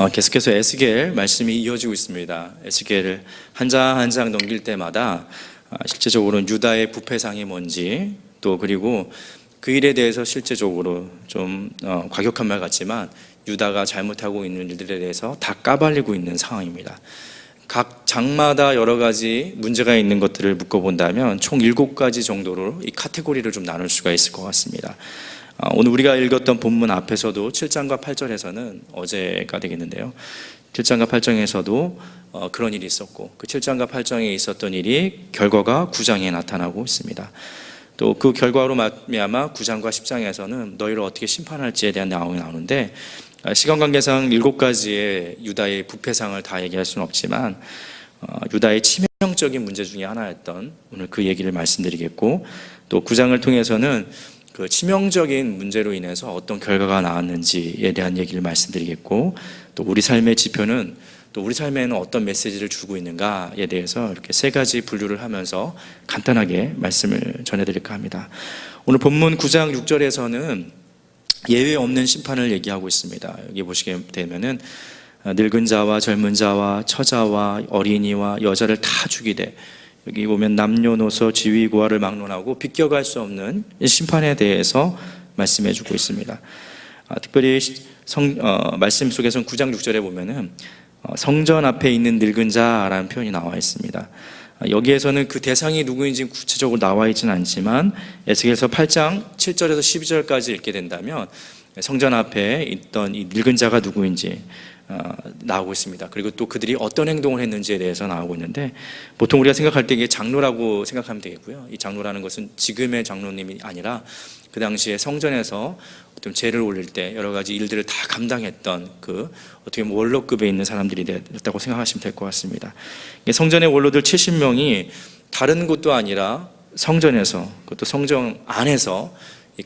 계속해서 에스겔 말씀이 이어지고 있습니다. 에스겔을 한 장 한 장 넘길 때마다 실제적으로는 유다의 부패상이 뭔지, 또 그리고 그 일에 대해서 실제적으로 좀 과격한 말 같지만 유다가 잘못하고 있는 일들에 대해서 다 까발리고 있는 상황입니다. 각 장마다 여러 가지 문제가 있는 것들을 묶어본다면 총 7가지 정도로 이 카테고리를 좀 나눌 수가 있을 것 같습니다. 오늘 우리가 읽었던 본문 앞에서도 7장과 8절에서는 어제가 되겠는데요, 7장과 8장에서도 그런 일이 있었고, 그 7장과 8장에 있었던 일이 결과가 9장에 나타나고 있습니다. 또 그 결과로 말미암아 9장과 10장에서는 너희를 어떻게 심판할지에 대한 내용이 나오는데, 시간 관계상 7가지의 유다의 부패상을 다 얘기할 수는 없지만 유다의 치명적인 문제 중에 하나였던 오늘 그 얘기를 말씀드리겠고, 또 9장을 통해서는 그 치명적인 문제로 인해서 어떤 결과가 나왔는지에 대한 얘기를 말씀드리겠고, 또 우리 삶의 지표는, 또 우리 삶에는 어떤 메시지를 주고 있는가에 대해서 이렇게 3가지 분류를 하면서 간단하게 말씀을 전해드릴까 합니다. 오늘 본문 9장 6절에서는 예외 없는 심판을 얘기하고 있습니다. 여기 보시게 되면은 늙은 자와 젊은 자와 처자와 어린이와 여자를 다 죽이되, 여기 보면 남녀노소 지위고하를 막론하고 비껴갈 수 없는 심판에 대해서 말씀해 주고 있습니다. 특별히 말씀 속에서는 9장 6절에 보면은 성전 앞에 있는 늙은 자라는 표현이 나와 있습니다. 여기에서는 그 대상이 누구인지 구체적으로 나와 있지는 않지만 에스겔서 8장 7절에서 12절까지 읽게 된다면 성전 앞에 있던 이 늙은 자가 누구인지 나오고 있습니다. 그리고 또 그들이 어떤 행동을 했는지에 대해서 나오고 있는데, 보통 우리가 생각할 때 이게 장로라고 생각하면 되겠고요, 이 장로라는 것은 지금의 장로님이 아니라 그 당시에 성전에서 어떤 제를 올릴 때 여러 가지 일들을 다 감당했던 그 어떻게 보면 원로급에 있는 사람들이 됐다고 생각하시면 될 것 같습니다. 성전의 원로들 70명이 다른 곳도 아니라 성전에서, 그것도 성전 안에서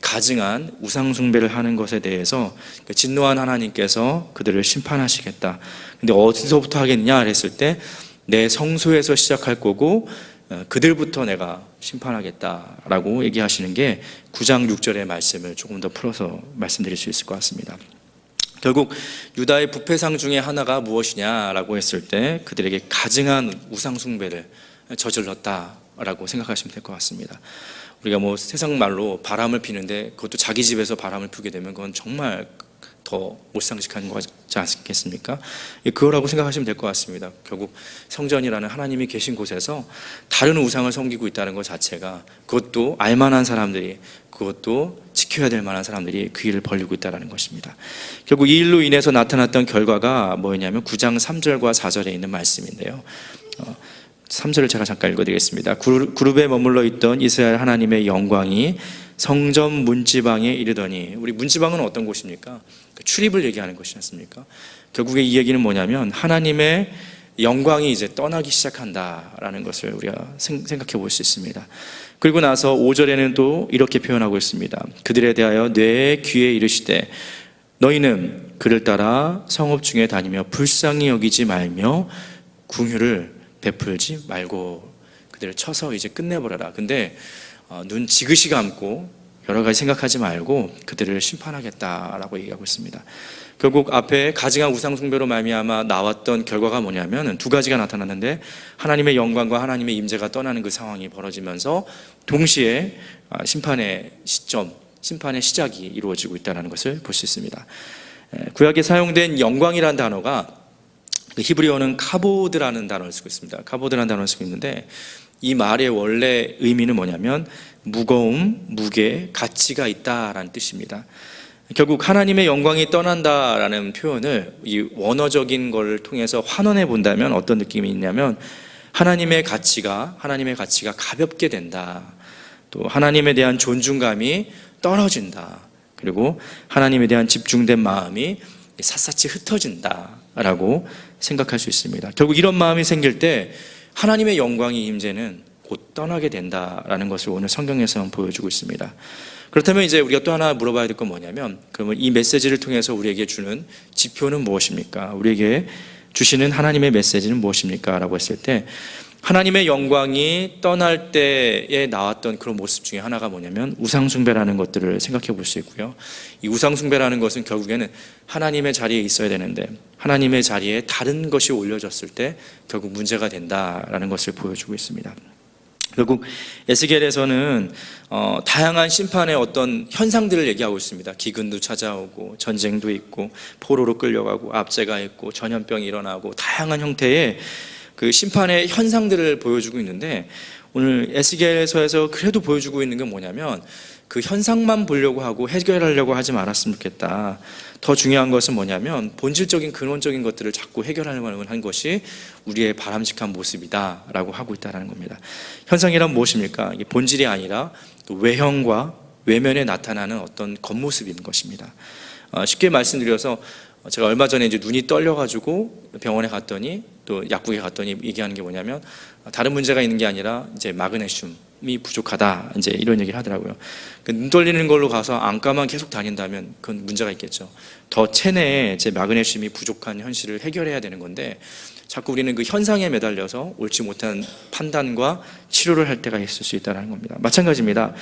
가증한 우상 숭배를 하는 것에 대해서 진노한 하나님께서 그들을 심판하시겠다. 근데 어디서부터 하겠냐 했을 때 내 성소에서 시작할 거고 그들부터 내가 심판하겠다라고 얘기하시는 게 9장 6절의 말씀을 조금 더 풀어서 말씀드릴 수 있을 것 같습니다. 결국 유다의 부패상 중에 하나가 무엇이냐라고 했을 때 그들에게 가증한 우상 숭배를 저질렀다라고 생각하시면 될 것 같습니다. 우리가 세상 말로 바람을 피는데 그것도 자기 집에서 바람을 피게 되면 그건 정말 더 못상식한 거지 않겠습니까? 그거라고 생각하시면 될 것 같습니다. 결국 성전이라는 하나님이 계신 곳에서 다른 우상을 섬기고 있다는 것 자체가, 그것도 알만한 사람들이, 그것도 지켜야 될 만한 사람들이 그 일을 벌리고 있다는 것입니다. 결국 이 일로 인해서 나타났던 결과가 뭐였냐면 9장 3절과 4절에 있는 말씀인데요, 3절을 제가 잠깐 읽어드리겠습니다. 그룹에 머물러 있던 이스라엘 하나님의 영광이 성전 문지방에 이르더니, 우리 문지방은 어떤 곳입니까? 출입을 얘기하는 것이지 않습니까? 결국에 이 얘기는 뭐냐면 하나님의 영광이 이제 떠나기 시작한다라는 것을 우리가 생각해 볼 수 있습니다. 그리고 나서 5절에는 또 이렇게 표현하고 있습니다. 그들에 대하여 내 귀에 이르시되 너희는 그를 따라 성읍 중에 다니며 불쌍히 여기지 말며 긍휼을 베풀지 말고 그들을 쳐서 이제 끝내버려라. 근데 눈 지그시 감고 여러 가지 생각하지 말고 그들을 심판하겠다라고 얘기하고 있습니다. 결국 앞에 가증한 우상 숭배로 말미암아 나왔던 결과가 뭐냐면 2가지가 나타났는데, 하나님의 영광과 하나님의 임재가 떠나는 그 상황이 벌어지면서 동시에 심판의 시점, 심판의 시작이 이루어지고 있다는 것을 볼 수 있습니다. 구약에 사용된 영광이라는 단어가 히브리어는 카보드라는 단어를 쓰고 있습니다. 카보드라는 단어를 쓰고 있는데, 이 말의 원래 의미는 뭐냐면 무거움, 무게, 가치가 있다라는 뜻입니다. 결국 하나님의 영광이 떠난다라는 표현을 이 원어적인 걸 통해서 환원해 본다면 어떤 느낌이 있냐면 하나님의 가치가 가볍게 된다, 또 하나님에 대한 존중감이 떨어진다, 그리고 하나님에 대한 집중된 마음이 샅샅이 흩어진다라고 생각할 수 있습니다. 결국 이런 마음이 생길 때 하나님의 영광이 임재는 곧 떠나게 된다라는 것을 오늘 성경에서 보여주고 있습니다. 그렇다면 이제 우리가 또 하나 물어봐야 될 건 뭐냐면, 그러면 이 메시지를 통해서 우리에게 주는 지표는 무엇입니까? 우리에게 주시는 하나님의 메시지는 무엇입니까? 라고 했을 때 하나님의 영광이 떠날 때에 나왔던 그런 모습 중에 하나가 뭐냐면 우상숭배라는 것들을 생각해 볼 수 있고요, 이 우상숭배라는 것은 결국에는 하나님의 자리에 있어야 되는데 하나님의 자리에 다른 것이 올려졌을 때 결국 문제가 된다라는 것을 보여주고 있습니다. 결국 에스겔에서는 다양한 심판의 어떤 현상들을 얘기하고 있습니다. 기근도 찾아오고 전쟁도 있고 포로로 끌려가고 압제가 있고 전염병이 일어나고 다양한 형태의 그 심판의 현상들을 보여주고 있는데, 오늘 에스겔서에서 그래도 보여주고 있는 게 뭐냐면 그 현상만 보려고 하고 해결하려고 하지 말았으면 좋겠다. 더 중요한 것은 뭐냐면 본질적인 근원적인 것들을 자꾸 해결하려고 하는 것이 우리의 바람직한 모습이다 라고 하고 있다는 겁니다. 현상이란 무엇입니까? 이게 본질이 아니라 또 외형과 외면에 나타나는 어떤 겉모습인 것입니다. 쉽게 말씀드려서 제가 얼마 전에 이제 눈이 떨려가지고 병원에 갔더니, 또 약국에 갔더니 얘기하는 게 뭐냐면 다른 문제가 있는 게 아니라 이제 마그네슘이 부족하다, 이제 이런 얘기를 하더라고요. 눈 떨리는 걸로 가서 안과만 계속 다닌다면 그건 문제가 있겠죠. 더 체내에 제 마그네슘이 부족한 현실을 해결해야 되는 건데, 자꾸 우리는 그 현상에 매달려서 옳지 못한 판단과 치료를 할 때가 있을 수 있다는 겁니다. 마찬가지입니다.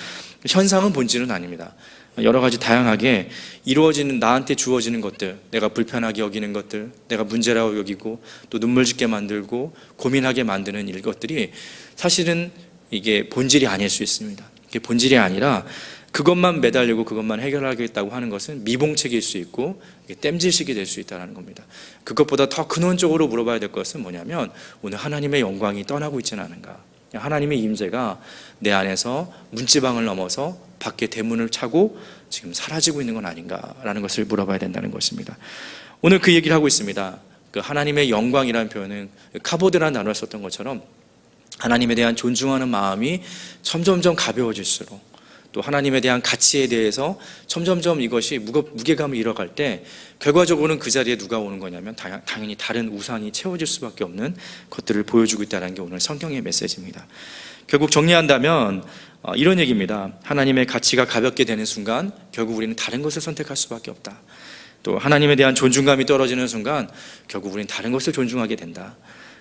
현상은 본질은 아닙니다. 여러 가지 다양하게 이루어지는, 나한테 주어지는 것들, 내가 불편하게 여기는 것들, 내가 문제라고 여기고 또 눈물 짓게 만들고 고민하게 만드는 이것들이 사실은 이게 본질이 아닐 수 있습니다. 이게 본질이 아니라 그것만 매달리고 그것만 해결하겠다고 하는 것은 미봉책일 수 있고 땜질식이 될 수 있다는 겁니다. 그것보다 더 근원적으로 물어봐야 될 것은 뭐냐면, 오늘 하나님의 영광이 떠나고 있지는 않은가, 하나님의 임재가 내 안에서 문지방을 넘어서 밖에 대문을 차고 지금 사라지고 있는 건 아닌가라는 것을 물어봐야 된다는 것입니다. 오늘 그 얘기를 하고 있습니다. 그 하나님의 영광이라는 표현은 카보드라는 단어를 썼던 것처럼 하나님에 대한 존중하는 마음이 점점점 가벼워질수록, 또 하나님에 대한 가치에 대해서 점점점 이것이 무게감을 잃어갈 때 결과적으로는 그 자리에 누가 오는 거냐면 당연히 다른 우상이 채워질 수밖에 없는 것들을 보여주고 있다는 게 오늘 성경의 메시지입니다. 결국 정리한다면 이런 얘기입니다. 하나님의 가치가 가볍게 되는 순간 결국 우리는 다른 것을 선택할 수밖에 없다. 또 하나님에 대한 존중감이 떨어지는 순간 결국 우리는 다른 것을 존중하게 된다.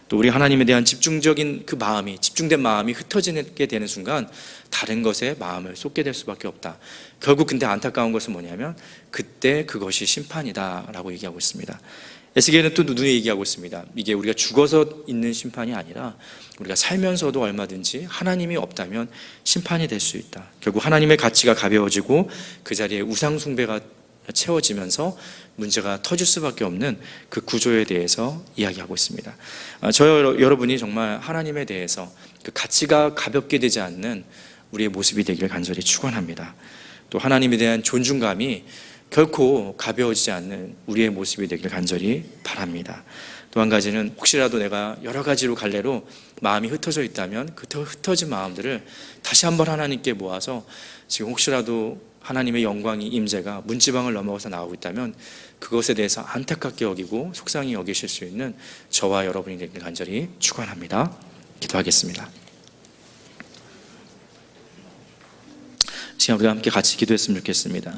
또 우리 하나님에 대한 집중적인 그 마음이, 집중된 마음이 흩어지게 되는 순간 다른 것에 마음을 쏟게 될 수밖에 없다. 결국 근데 안타까운 것은 뭐냐면 그때 그것이 심판이다 라고 얘기하고 있습니다. 에스겔은 또 눈에 얘기하고 있습니다. 이게 우리가 죽어서 있는 심판이 아니라 우리가 살면서도 얼마든지 하나님이 없다면 심판이 될 수 있다. 결국 하나님의 가치가 가벼워지고 그 자리에 우상 숭배가 채워지면서 문제가 터질 수밖에 없는 그 구조에 대해서 이야기하고 있습니다. 여러분이 정말 하나님에 대해서 그 가치가 가볍게 되지 않는 우리의 모습이 되기를 간절히 축원합니다. 또 하나님에 대한 존중감이 결코 가벼워지지 않는 우리의 모습이 되기를 간절히 바랍니다. 또 한 가지는 혹시라도 내가 여러 가지로 갈래로 마음이 흩어져 있다면 그 흩어진 마음들을 다시 한번 하나님께 모아서 지금 혹시라도 하나님의 영광이, 임재가 문지방을 넘어가서 나오고 있다면 그것에 대해서 안타깝게 여기고 속상히 여기실 수 있는 저와 여러분이 되기를 간절히 축원합니다. 기도하겠습니다. 시간 우리가 함께 같이 기도했으면 좋겠습니다.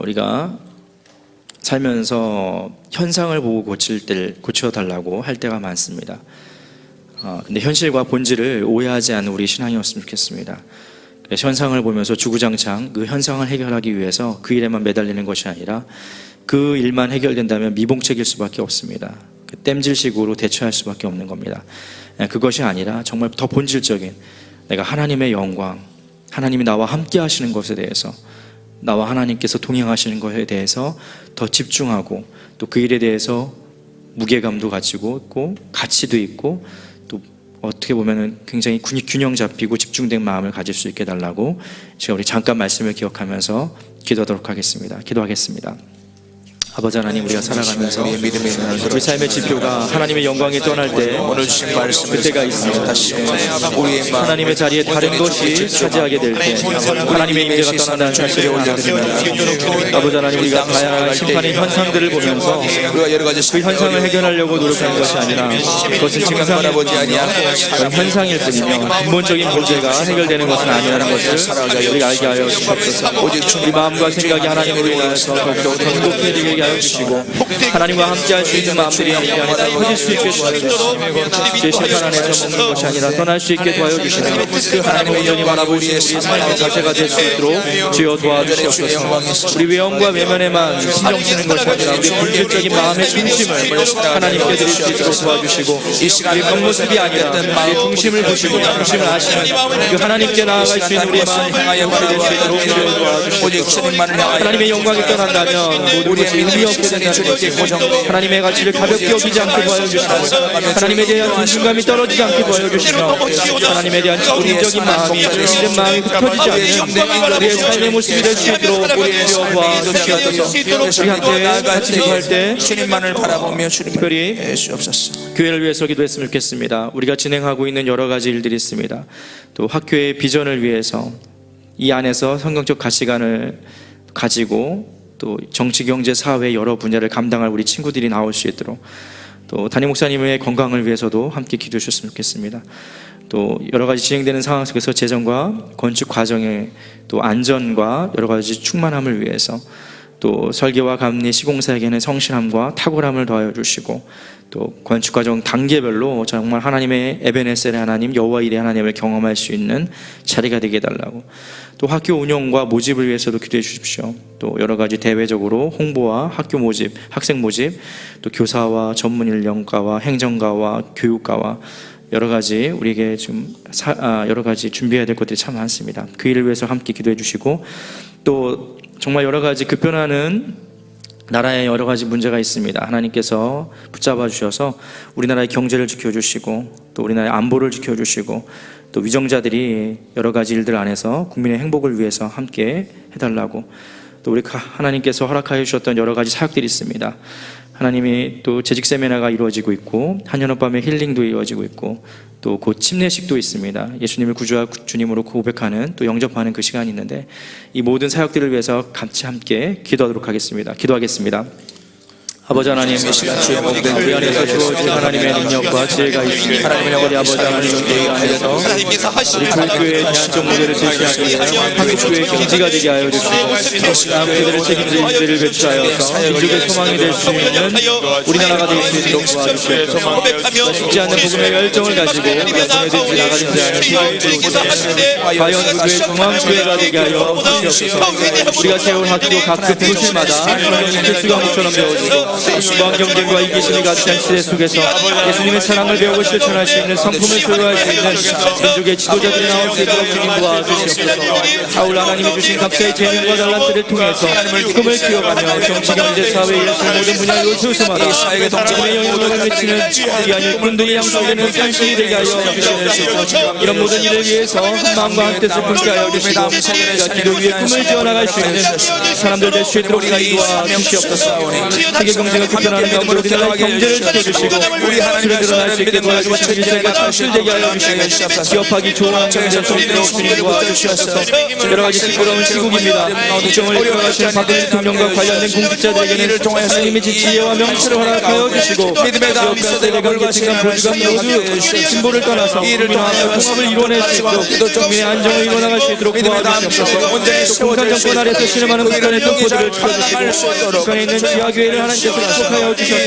우리가 살면서 현상을 보고 고쳐달라고 할 때가 많습니다. 근데 현실과 본질을 오해하지 않는 우리 신앙이었으면 좋겠습니다. 현상을 보면서 주구장창 그 현상을 해결하기 위해서 그 일에만 매달리는 것이 아니라 그 일만 해결된다면 미봉책일 수밖에 없습니다. 그 땜질식으로 대처할 수밖에 없는 겁니다. 그것이 아니라 정말 더 본질적인, 내가 하나님의 영광, 하나님이 나와 함께 하시는 것에 대해서, 나와 하나님께서 동행하시는 것에 대해서 더 집중하고 또 그 일에 대해서 무게감도 가지고 있고 가치도 있고 또 어떻게 보면 굉장히 균형 잡히고 집중된 마음을 가질 수 있게 달라고 제가 우리 잠깐 말씀을 기억하면서 기도하도록 하겠습니다. 기도하겠습니다. 아버지 하나님, 우리가 살아가면서 우리 삶의 지표가 하나님의 영광이 떠날 때 오늘 주신 말씀 그때가 있습니다. 하나님의 자리에 다른 것이 차지하게 될 때 하나님의 임재가 떠난다는 사실을 올려드립니다. 아버지 하나님, 우리가 다양한 심판의 현상들을 보면서 그 현상을 해결하려고 노력하는 것이 아니라 그것은 증상이 현상일 뿐이며 근본적인 문제가 해결되는 것은 아니라는 것을 우리가 알게 하여 주옵소서. 우리 마음과 생각이 하나님으로 인해서 더욱더 건국해지게 하여 주시고 하나님과 함께 할 수 있는 마음들이 이 안에서 커질 수 있게 도와주시고 제 심판 안에서 먹는 것이 아니라 떠날 수 있게 도와주시며 그 하나님의 온전히 바라보시는 우리 삶의 자세가 될 수 있도록 주여 도와주시옵소서. 우리 외형과 외면에만 신경 쓰는 것이 아니라 우리 본질적인 마음의 중심을 하나님께 드릴 수 있도록 도와주시고 우리 겉모습이 아니라 우리 중심을 보시고 중심을 아시는 그 하나님께 나아갈 수 있는 우리의 마음이 향하여 될 수 있도록 주여 도와주시고 하나님의 영광이 떠난다면 모든 것이 의미 없게 된다는 것이고 하나님의 가치를 가볍게 여기지 않게 도와주시고 하나님에 대한 존중감이 떨어지지 않게 도와주시며 하나님에 대한 기본적인 마음이 믿는 마음이 흩어지지 않는 우리의 삶의 모습이 될 수 있도록 주여 도와주시옵소서. 우리 함께 같이 기도할 때 주님만을 바라보며 특별히 주옵소서. 교회를 위해서 기도했으면 좋겠습니다. 우리가 진행하고 있는 여러 가지 일들이 있습니다. 또 학교의 비전을 위해서 이 안에서 성경적 가치관을 가지고 또 정치, 경제, 사회 여러 분야를 감당할 우리 친구들이 나올 수 있도록 또 담임 목사님의 건강을 위해서도 함께 기도해 주셨으면 좋겠습니다. 또 여러 가지 진행되는 상황 속에서 재정과 건축 과정의 또 안전과 여러 가지 충만함을 위해서 또 설계와 감리 시공사에게는 성실함과 탁월함을 더하여 주시고 또 건축 과정 단계별로 정말 하나님의 에베네셀의 하나님 여호와 일의 하나님을 경험할 수 있는 자리가 되게 해달라고 또 학교 운영과 모집을 위해서도 기도해 주십시오. 또 여러 가지 대외적으로 홍보와 학교 모집, 학생 모집 또 교사와 전문 인력과와 행정가와 교육가와 여러 가지 우리에게 좀 여러 가지 준비해야 될 것들이 참 많습니다. 그 일을 위해서 함께 기도해 주시고 또 정말 여러 가지 급변하는 나라에 여러 가지 문제가 있습니다. 하나님께서 붙잡아 주셔서 우리나라의 경제를 지켜주시고 또 우리나라의 안보를 지켜주시고 또 위정자들이 여러 가지 일들 안에서 국민의 행복을 위해서 함께 해달라고 또 우리 하나님께서 허락하여 주셨던 여러 가지 사역들이 있습니다. 하나님이 또 재직 세미나가 이루어지고 있고 한여름 밤의 힐링도 이루어지고 있고 또 곧 침례식도 있습니다. 예수님을 구주와 주님으로 고백하는 또 영접하는 그 시간이 있는데 이 모든 사역들을 위해서 같이 함께 기도하도록 하겠습니다. 기도하겠습니다. 아버지 하나님, 우리 안에서 주어진 하나님의 능력과 지혜가 있습니다. 우리 아버지 하나님, 저희 안에서 우리 교회의 대안적 모델을 제시하기 위해 한국교회의 기지가 되게 하여 주시고 다음 세대를 책임질 인재를 배출하여서 민족의 소망이 될 수 있는 우리나라가 될 수 있도록 도와주시옵소서. 식지 않는 복음의 열정을 가지고 보내든지 나가든지 하는 기도를 과연 그 교회 중앙교회가 되게 하여 주시옵소서. 우리가 세운 학교 각 교실마다 필수 과목처럼 배워주고 무한 경쟁과 이기심이 가득한 시대 속에서 예수님의 사랑을 배우고 실천할 수 있는 성품을 소유할 수 있는 민족의 지도자들이 나올 수 있도록 주님 도와주시옵소서. 아울 하나님이 주신 각자의 재능과 달란트를 통해서 꿈을 키워가며 정치, 경제, 사회, 예술 모든 분야 요소수마다 하나님의 영역을 외치는 귀한 일꾼들이 양성되는 산실이 되게 하여 주시옵소서. 이런 모든 일을 위해서 한 마음과 한 뜻을 품게 하여 주시고 우리가 기도 위에 꿈을 지어나갈 수 있는 사람들 될 수 있도록 도와주시옵소서. 세계 경제가 급변하는 가운데 우리나라의 경제를 지켜주시고 수를 드러날 수 있게 도와주시고 일자리가 창출되게 하여 주시고 기업하기 좋은 환경을 성도록 주님 도와주시옵소서. 여러 가지 시끄러운 시국입니다. 국정을 이끌어가시는 박근혜 대통령과 관련된 공직자들에게는 하나님의 지혜와 명철을 허락하여 주시고 기업과 세대관계, 직감, 보직감 모두 진보를 떠나서 국민과 통합을 이뤄낼 수 있도록 국민의 안정을 이뤄나갈 수 있도록 도와주시옵소서. 공산 정권 아래서 신음하는 북한의 격포들을 쳐주시고 북한에 있는 지하교회를 하나님께서 축복하여 주셔서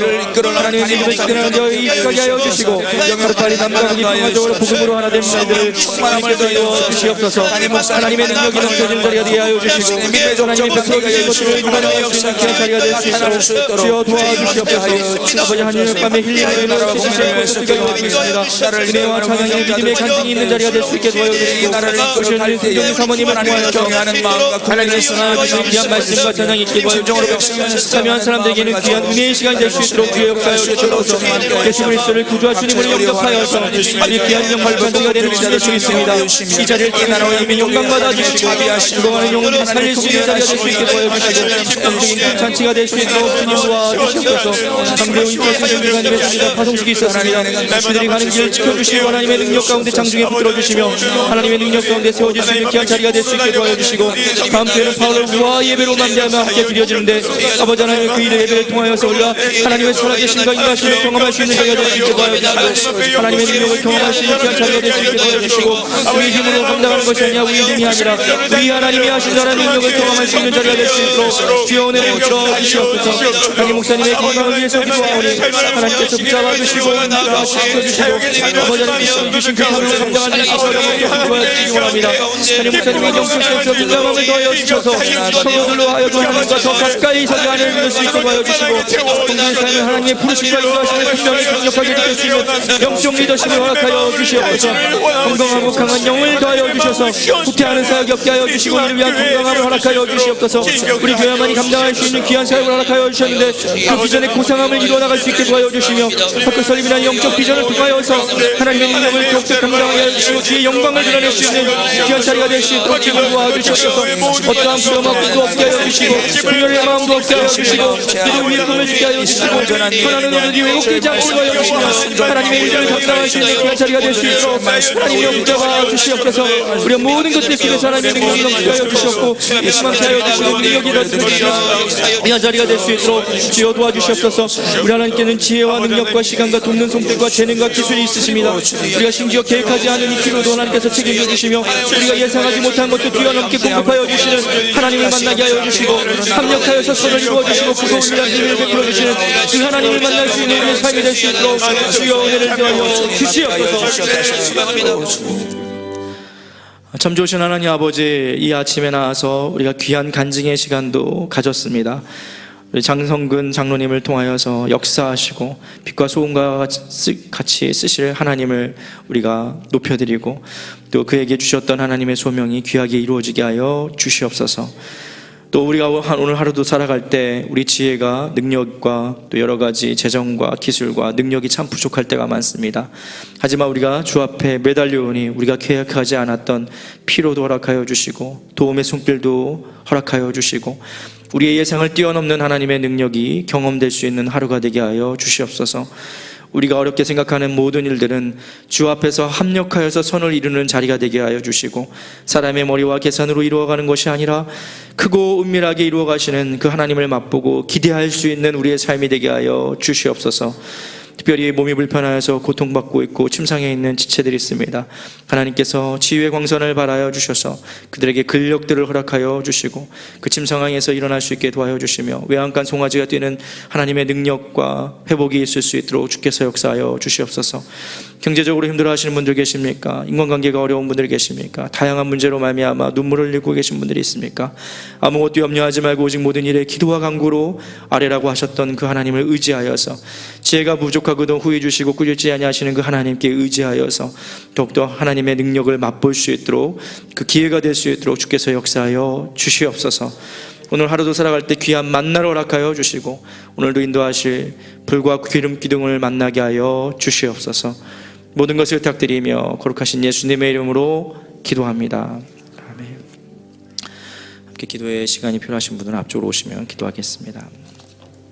하나님의 믿음을 이끌어가는 자의 입각이 하여 주시고 하루빨리 남과 북이 평화적으로 복음으로 하나 된 자들을 하나님께서 이루어 주시옵소서. 하나님의 능력이 넘쳐지는 자리가 되게 하여 주시고 하나님의 백성이 주신 것들을 누가하여 주시는 귀한 자리가 될 수 있도록 주여 도와주시옵소서. 아버지 하나님의 밤에 힐링을 이루어 주시는 것을 기도드리겠습니다. 은혜와 찬양의 믿음의 간증이 있는 자리가 될 수 있게 도와주시고 오시는 성경의 사모님을 통하여서 하나님의 주신 귀한 말씀과 찬양이 있게 도와주시고 참여한 사람들에게는 귀한 은혜의 시간이 될 수 있도록 주의 역사여 주시옵소서. 예수 그리스도를 구주와 주님으로 영접하여서 이 귀한 영광을 받게 되는 시간 될 수 있습니다. 이 자리를 떠나서 이미 영광 받아주시고 죽어가는 영혼을 살릴 수 있는 자리가 될 수 있게 도와주시고 영적인 큰 잔치가 될 수 있도록 주님 도와주시옵소서. 장대웅 입혀진 준비관님의 주시다 파송식이 있었습니다. 그들이 가는 길을 지켜주시고 하나님의 능력 가운데 장중에 붙들어주시며 하나님의 능력 가운데 세워질 수 있는 귀한 자리가 될 수 있게 도와주시고 다음 주에는 파울을 우와 예배로 만대하며 함께 드려지는데 아버지 하나님의 그 일의 예배를 통하여 통하여서 우리가 하나님의 살아계신과 임하심을 경험할 수 있는 자리가 될 수 있게 도와주시고 하나님의 능력을 경험할 수 있는 귀한 자리가 될 수 있게 도와주시고 우리 힘으로 감당하는 것이 아니라 우리 힘이 아니라 우리 하나님이 하신 하나님의 능력을 경험할 수 있는 자리가 될 수 있도록 주여 은혜를 붙여 주시옵소서. 하나님 목사님의 건강을 위해서 기도하오니 하나님께서 붙잡아 주시고 지켜주시고 아버지 하나님께서 주신 그 삶을 감당할 수 있도록 도와주시기 원합니다. 하나님 목사님의 영적에서 긴장함을 더하여 주셔서 성도들로 하여금 하나님과 더 가까이 서게 하는 수 있게 도와여 주시고 공동의 삶을 하나님의 부르심과 인도하시는 분명히 강력하게 느낄 수 있는 영적 리더십을 허락하여 주시옵소서. 건강하고 강한 영을 더하여 주셔서 후퇴하는 사역이 없게 하여 주시고 이를 위한 건강함을 허락하여 주시옵소서. 우리 교회만이 감당할 수 있는 귀한 사역을 허락하여 주셨는데 그 비전의 고상함을 이루어나갈 수 있게 도와여 주시며 학교 설립이나 영적 비전을 통하여서 하나님의 능력을 더욱더 감당하여 주시고 주의 영광을 드러낼 수 있는 귀한 자리가 될 수 있도록 기도를 도와주시옵소서. 어떠한 부담함도 없게 하여 주시고 분열의 마음도 없게 하여 주시고 기도 위에 꿈을 주게 하여 주시고 선하는 너들이 왜곡되지 않고 도와여 주시며 하나님의 일들을 감당할 수 있는 귀한 자리가 될 수 있도록 하나님의 붙잡아 주시옵소서. 우리가 모든 것들 속에서 하나님의 능력이 넘치게 하여 주시옵고 희망케 하여 주시고 능력이 넘치는 귀한 자리가 될 수 있도록 주여 도와주시옵소서. 우리 하나님께는 지혜와 능력과 시간과 돕는 손길과 재능과 기술이 있으십니다. 우리가 심지어 계획하지 않은 이치로도 하나님께서 책임져 주시며 우리가 예상하지 못한 것도 뛰어넘게 공급하여 주시는 하나님을 만나게 하여 주시고 합력하여서 선을 이루어 주시고 구속을 위한 힘을 베풀어 주시는 그 하나님을 만날 수 있는 우리의 삶이 될 수 있도록 주여 은혜를 더하여 주시옵소서. 참 좋으신 하나님 아버지, 이 아침에 나와서 우리가 귀한 간증의 시간도 가졌습니다. 우리 장성근 장로님을 통하여서 역사하시고 빛과 소금과 같이 쓰실 하나님을 우리가 높여드리고 또 그에게 주셨던 하나님의 소명이 귀하게 이루어지게 하여 주시옵소서. 또 우리가 오늘 하루도 살아갈 때 우리 지혜가 능력과 또 여러 가지 재정과 기술과 능력이 참 부족할 때가 많습니다. 하지만 우리가 주 앞에 매달려오니 우리가 계획하지 않았던 피로도 허락하여 주시고 도움의 손길도 허락하여 주시고 우리의 예상을 뛰어넘는 하나님의 능력이 경험될 수 있는 하루가 되게 하여 주시옵소서. 우리가 어렵게 생각하는 모든 일들은 주 앞에서 합력하여서 선을 이루는 자리가 되게 하여 주시고 사람의 머리와 계산으로 이루어가는 것이 아니라 크고 은밀하게 이루어가시는 그 하나님을 맛보고 기대할 수 있는 우리의 삶이 되게 하여 주시옵소서. 특별히 몸이 불편하여서 고통받고 있고 침상에 있는 지체들이 있습니다. 하나님께서 치유의 광선을 발하여 주셔서 그들에게 근력들을 허락하여 주시고 그 침상에서 일어날 수 있게 도와여 주시며 외양간 송아지가 뛰는 하나님의 능력과 회복이 있을 수 있도록 주께서 역사하여 주시옵소서. 경제적으로 힘들어하시는 분들 계십니까? 인간관계가 어려운 분들 계십니까? 다양한 문제로 말미암아 눈물을 흘리고 계신 분들이 있습니까? 아무것도 염려하지 말고 오직 모든 일에 기도와 간구로 아뢰라고 하셨던 그 하나님을 의지하여서 지혜가 부족하고도 후히 주시고 꾸짖지 아니하시는 그 하나님께 의지하여서 더욱더 하나님의 능력을 맛볼 수 있도록 그 기회가 될 수 있도록 주께서 역사하여 주시옵소서. 오늘 하루도 살아갈 때 귀한 만나를 허락하여 주시고 오늘도 인도하실 불과 기름 기둥을 만나게 하여 주시옵소서. 모든 것을 부탁드리며 거룩하신 예수님의 이름으로 기도합니다. 아멘. 함께 기도의 시간이 필요하신 분들은 앞쪽으로 오시면 기도하겠습니다.